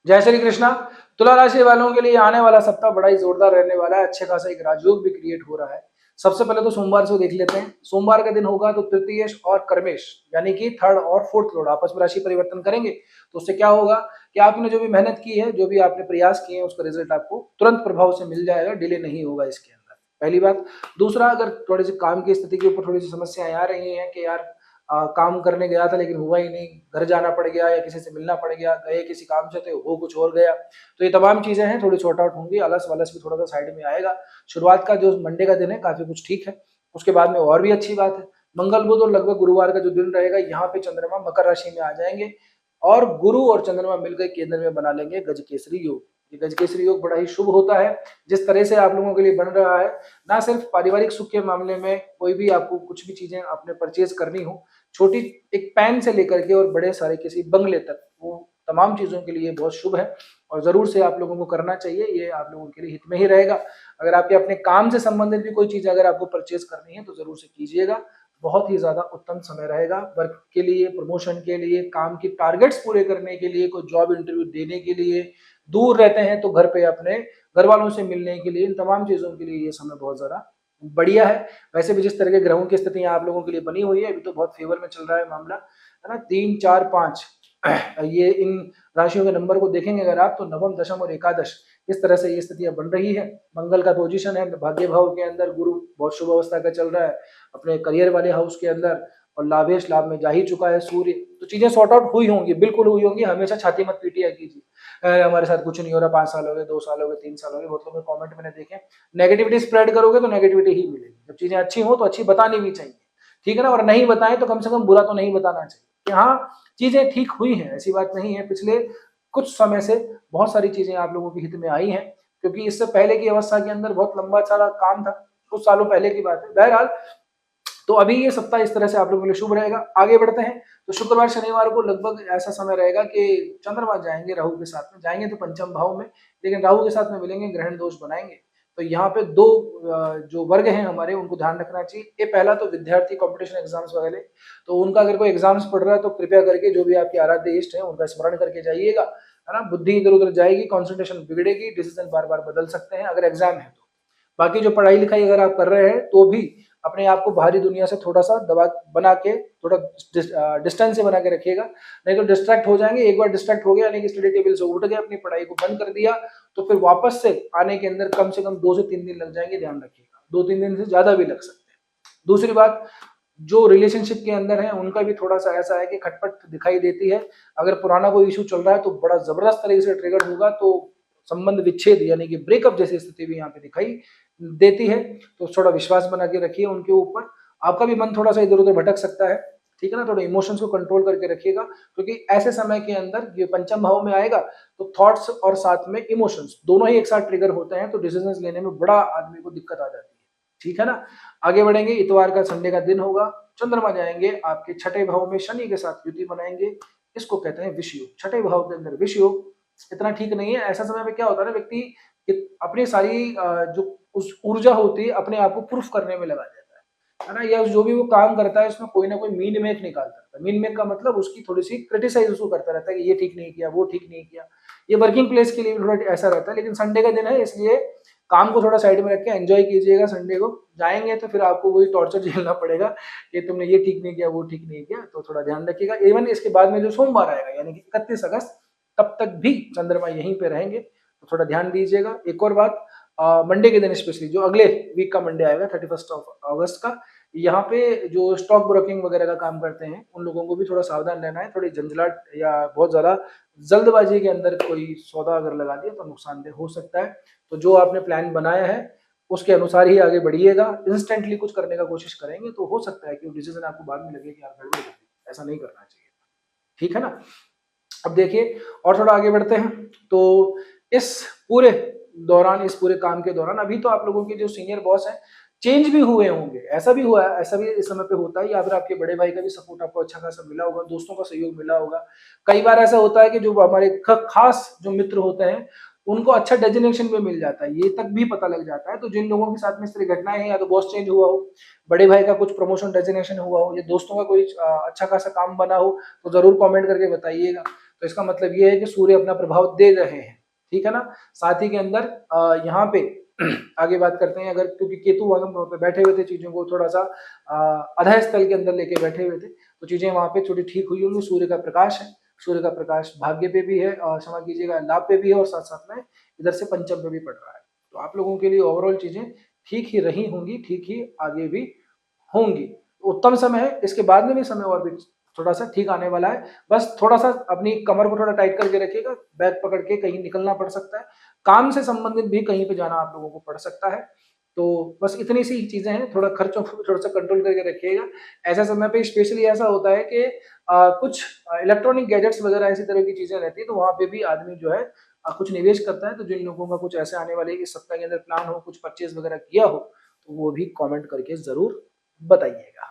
जय श्री कृष्णा। तुला राशि वालों के लिए आने वाला सप्ताह बड़ा ही जोरदार रहने वाला है। अच्छे खासा एक राजयोग भी क्रिएट हो रहा है। सबसे पहले तो सोमवार से देख लेते हैं। सोमवार का दिन होगा तो तृतीयेश और कर्मेश यानी कि थर्ड और फोर्थ लॉर्ड आपस में राशि परिवर्तन करेंगे। तो उससे क्या होगा कि आपने जो भी मेहनत की है, जो भी आपने प्रयास किए हैं, उसका रिजल्ट आपको तुरंत प्रभाव से मिल जाएगा, डिले नहीं होगा इसके अंदर। पहली बात। दूसरा, अगर थोड़ी सी काम की स्थिति के ऊपर थोड़ी सी समस्याएं आ रही हैं कि यार काम करने गया था लेकिन हुआ ही नहीं, घर जाना पड़ गया या किसी से मिलना पड़ गया, गए किसी काम से थे वो कुछ और गया, तो ये तमाम चीजें हैं थोड़ी सॉर्ट आउट होंगी। आलस वालस भी थोड़ा सा साइड में आएगा। शुरुआत का जो मंडे का दिन है काफी कुछ ठीक है। उसके बाद में और भी अच्छी बात है, मंगल बुध और लगभग गुरुवार का जो दिन रहेगा, यहाँ पे चंद्रमा मकर राशि में आ जाएंगे और गुरु और चंद्रमा मिलकर केंद्र में बना लेंगे गजकेसरी योग। ये गजकेसरी योग बड़ा ही शुभ होता है। जिस तरह से आप लोगों के लिए बन रहा है, ना सिर्फ पारिवारिक सुख के मामले में, कोई भी आपको कुछ भी चीजें आपने परचेज करनी हो, छोटी एक पैन से लेकर के और बड़े सारे किसी बंगले तक, वो तमाम चीजों के लिए बहुत शुभ है और जरूर से आप लोगों को करना चाहिए। ये आप लोगों के लिए हित में ही रहेगा। अगर आपके अपने काम से संबंधित भी कोई चीज अगर आपको परचेज करनी है तो जरूर से कीजिएगा। बहुत ही ज्यादा उत्तम समय रहेगा वर्क के लिए, प्रमोशन के लिए, काम की टारगेट्स पूरे करने के लिए, कोई जॉब इंटरव्यू देने के लिए, दूर रहते हैं तो घर पे अपने घर वालों से मिलने के लिए, इन तमाम चीजों के लिए ये समय बहुत ज्यादा बढ़िया है। वैसे भी जिस तरह के ग्रहों की स्थितियां आप लोगों के लिए बनी हुई है, अभी तो बहुत फेवर में चल रहा है मामला, है ना। 3, 4, 5 ये इन राशियों के नंबर को देखेंगे अगर आप, तो नवम, दशम और एकादश इस तरह से ये स्थितियां बन रही है। मंगल का पोजीशन है भाग्य भाव के अंदर, गुरु बहुत शुभ अवस्था का चल रहा है अपने करियर वाले हाउस के अंदर, और लाभेश लाभ में जा ही चुका है सूर्य। तो चीजें सॉर्ट आउट हुई होंगी, बिल्कुल हुई होंगी। हमेशा छाती मत पीटिए कीजिए, हमारे साथ कुछ नहीं हो रहा, 5 साल हो गए, 2 साल हो गए, 3 साल हो गए, बहुत लोगों के कमेंट मैंने देखे। नेगेटिविटी स्प्रेड करोगे तो नेगेटिविटी ही मिलेगी। जब चीजें अच्छी हो तो अच्छी बतानी भी चाहिए, ठीक है ना। और नहीं बताएं तो कम से कम बुरा तो नहीं बताना चाहिए कि हाँ चीजें ठीक हुई हैं, ऐसी बात नहीं है। पिछले कुछ समय से बहुत सारी चीजें आप लोगों के हित में आई हैं, क्योंकि इससे पहले की अवस्था के अंदर बहुत लंबा सारा काम था, कुछ सालों पहले की बात है। बहरहाल, तो अभी ये सप्ताह इस तरह से आप लोगों के लिए शुभ रहेगा। आगे बढ़ते हैं। तो शुक्रवार शनिवार को लगभग ऐसा समय रहेगा कि चंद्रमा जाएंगे राहु के साथ में, जाएंगे तो पंचम भाव में, लेकिन राहु के साथ में मिलेंगे, ग्रहण दोष बनाएंगे। तो यहाँ पे दो जो वर्ग हैं हमारे, उनको ध्यान रखना चाहिए। ये पहला तो विद्यार्थी कंपटीशन एग्जाम्स वगैरह, तो उनका अगर कोई एग्जाम्स पढ़ रहा है तो कृपया करके जो भी आपके आराध्य इष्ट है उनका स्मरण करके जाइएगा, है ना। बुद्धि इधर उधर जाएगी, कॉन्सेंट्रेशन बिगड़ेगी, डिसीजन बार बार बदल सकते हैं अगर एग्जाम है तो। बाकी जो पढ़ाई लिखाई अगर आप कर रहे हैं तो भी अपने आप को बाहरी दुनिया से थोड़ा सा दबा बना के, थोड़ा डिस्टेंस से बना के रखिएगा, नहीं तो डिस्ट्रैक्ट हो जाएंगे। एक बार डिस्ट्रैक्ट हो गया यानी कि स्टडी टेबल से उठ गए, अपनी पढ़ाई को बंद कर दिया, तो फिर वापस से आने के अंदर कम से कम 2 से 3 दिन लग जाएंगे। ध्यान रखिएगा, 2-3 दिन से ज्यादा भी लग सकते हैं। दूसरी बात, जो रिलेशनशिप के अंदर है उनका भी थोड़ा सा ऐसा है कि खटपट दिखाई देती है। अगर पुराना कोई इशू चल रहा है तो बड़ा जबरदस्त तरीके से ट्रिगर होगा, तो संबंध विच्छेद यानी कि ब्रेकअप जैसी स्थिति भी यहाँ पे दिखाई देती है। तो थोड़ा विश्वास बना के रखिए उनके ऊपर। आपका भी मन थोड़ा सा इधर उधर भटक सकता है, ठीक है ना। थोड़ा इमोशंस को कंट्रोल करके रखिएगा, क्योंकि ऐसे समय के अंदर ये पंचम भाव में आएगा तो थॉट्स और साथ में इमोशंस दोनों ही एक साथ ट्रिगर होते हैं, तो डिसीजंस लेने में बड़ा आदमी को दिक्कत आ जाती है, ठीक है ना। आगे बढ़ेंगे। इतवार का संडे का दिन होगा, चंद्रमा जाएंगे आपके छठे भाव में, शनि के साथ युति बनाएंगे। इसको कहते हैं विष योग। छठे भाव के अंदर विष योग इतना ठीक नहीं है। ऐसा समय में क्या होता है ना, व्यक्ति अपनी सारी जो उस ऊर्जा होती है अपने आप को प्रूफ करने में लगा देता है ना। या जो भी वो काम करता है उसमें कोई ना कोई मीन मेक निकालता रहता है। मीन मेक का मतलब उसकी थोड़ी सी क्रिटिसाइज उसको करता रहता है कि ये ठीक नहीं किया, वो ठीक नहीं किया। ये वर्किंग प्लेस के लिए थोड़ा ऐसा रहता है, लेकिन संडे का दिन है इसलिए काम को थोड़ा साइड में रख के एंजॉय कीजिएगा। संडे को जाएंगे तो फिर आपको वही टॉर्चर झेलना पड़ेगा कि तुमने ये ठीक नहीं किया, वो ठीक नहीं किया, तो थोड़ा ध्यान रखिएगा। इवन इसके बाद में जो सोमवार आएगा यानी कि 31 अगस्त, तब तक भी चंद्रमा यहीं पे रहेंगे, तो थोड़ा ध्यान दीजिएगा। एक और बात, मंडे के दिन स्पेशली जो अगले वीक का मंडे आएगा 31 अगस्त का, यहाँ पे जो स्टॉक ब्रोकिंग वगैरह का काम करते हैं उन लोगों को भी थोड़ा सावधान रहना है। थोड़ी झंझलाट या बहुत ज्यादा जल्दबाजी के अंदर कोई सौदा अगर लगा दिया तो नुकसानदेह हो सकता है। तो जो आपने प्लान बनाया है उसके अनुसार ही आगे बढ़िएगा। इंस्टेंटली कुछ करने का कोशिश करेंगे तो हो सकता है कि वो डिसीजन आपको बाद में लगे कि यार गड़बड़ हो गई, ऐसा नहीं करना चाहिए, ठीक है ना। अब देखिए और थोड़ा आगे बढ़ते हैं। तो इस पूरे दौरान, इस पूरे काम के दौरान अभी तो आप लोगों के जो सीनियर बॉस हैं चेंज भी हुए होंगे, ऐसा भी हुआ है, ऐसा भी इस समय पे होता है। या फिर आपके बड़े भाई का भी सपोर्ट आपको अच्छा खासा मिला होगा, दोस्तों का सहयोग मिला होगा। कई बार ऐसा होता है कि जो हमारे खास जो मित्र होते हैं उनको अच्छा डेजिग्नेशन भी मिल जाता है, ये तक भी पता लग जाता है। तो जिन लोगों के साथ में इस तरह घटनाएं हैं, या तो बॉस चेंज हुआ हो, बड़े भाई का कुछ प्रमोशन डेजिग्नेशन हुआ हो, या दोस्तों का कोई अच्छा खासा काम बना हो, तो जरूर कमेंट करके बताइएगा। तो इसका मतलब ये है कि सूर्य अपना प्रभाव दे रहे हैं, ठीक है ना। साथ ही के अंदर यहाँ पे आगे बात करते हैं, अगर क्योंकि केतु वहां पे बैठे हुए थे, चीजों को थोड़ा सा अधः स्थल के अंदर लेके बैठे हुए थे, तो चीजें वहां पे थोड़ी ठीक हुई होंगी। सूर्य का प्रकाश है, सूर्य का प्रकाश भाग्य पे भी है और क्षमा कीजिएगा लाभ पे भी है, और साथ साथ में इधर से पंचम पे भी पड़ रहा है। तो आप लोगों के लिए ओवरऑल चीजें ठीक ही रही होंगी, ठीक ही आगे भी होंगी। उत्तम समय है, इसके बाद में भी समय और भी थोड़ा सा ठीक आने वाला है। बस थोड़ा सा अपनी कमर को थोड़ा टाइट करके रखिएगा, बैग पकड़ के कहीं निकलना पड़ सकता है, काम से संबंधित भी कहीं पे जाना आप लोगों को पड़ सकता है। तो बस इतनी सी चीजें हैं, थोड़ा खर्चों को भी थोड़ा सा कंट्रोल करके रखिएगा। ऐसा समय पे स्पेशली ऐसा होता है कि कुछ इलेक्ट्रॉनिक गैजेट्स वगैरह ऐसी तरह की चीजें रहती है, तो वहां पे भी आदमी जो है कुछ निवेश करता है। तो जिन लोगों का कुछ ऐसे आने वाले इस सप्ताह के अंदर प्लान हो, कुछ परचेज वगैरह किया हो, तो वो भी कमेंट करके जरूर बताइएगा।